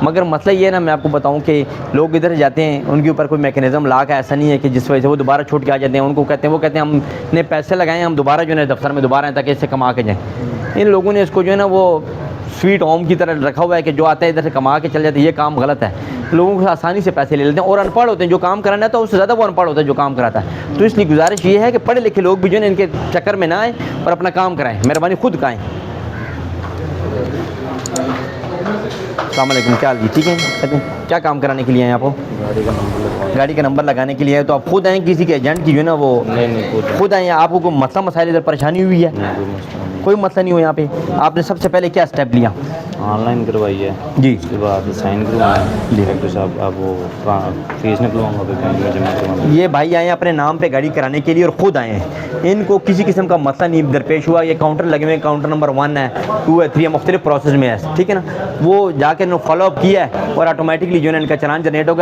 مگر مسئلہ یہ ہے نا، میں آپ کو بتاؤں کہ لوگ ادھر جاتے ہیں، ان کے اوپر کوئی میکینزم لا کا ایسا نہیں ہے کہ جس وجہ سے وہ دوبارہ چھوٹ کے آ جاتے ہیں. ان کو کہتے ہیں، وہ کہتے ہیں ہم نے پیسے لگائے ہیں، ہم دوبارہ جو ہے دفتر میں دوبارہ آئیں تاکہ اس سے کما کے جائیں. ان لوگوں نے اس کو جو ہے نا وہ سویٹ ہوم کی طرح رکھا ہوا ہے کہ جو آتا ہے ادھر سے کما کے چل جاتے ہیں. یہ کام غلط ہے. لوگوں کو آسانی سے پیسے لے لیتے ہیں اور ان پڑھ ہوتے ہیں. جو کام کرانا ہے تو اس سے زیادہ وہ ان پڑھ ہوتا ہے جو کام کراتا ہے. تو اس لیے گزارش یہ ہے کہ پڑھے لکھے لوگ بھی جو ہے ان کے چکر میں نہ آئیں اور اپنا کام کرائیں. مہربانی خود کہیں. السلام علیکم، کیا حال جی؟ ٹھیک ہے. کیا کام کرانے کے لیے ہیں آپ کو؟ گاڑی کا نمبر لگانے کے لیے ہے. تو آپ خود آئیں کسی کے ایجنٹ کی جو ہے نا وہ خود آئیں؟ آپ کو کوئی مسئلہ مسائل ادھر پریشانی ہوئی ہے؟ کوئی مسئلہ نہیں ہو یہاں پہ. آپ نے سب سے پہلے کیا اسٹیپ لیا؟ آن لائن کروائی ہے جی اس کے بعد سائن کروایا جی ڈاکٹر صاحب. اب وہ فیس نکلواؤں گا پھر بینک میں جمع کرواؤں. یہ بھائی آئے ہیں اپنے نام پہ گاڑی کرانے کے لیے اور خود آئے ہیں. ان کو کسی قسم کا مسئلہ نہیں درپیش ہوا. یہ کاؤنٹر لگے ہوئے ہیں، کاؤنٹر نمبر 1 ہے، 2 ہے، 3 ہے، مختلف پروسیس میں ہے. ٹھیک ہے نا. وہ جا کے انہوں نے فالو اپ کیا ہے اور آٹومیٹکلی جو ہے نا ان کا چلان جنریٹ ہوگا.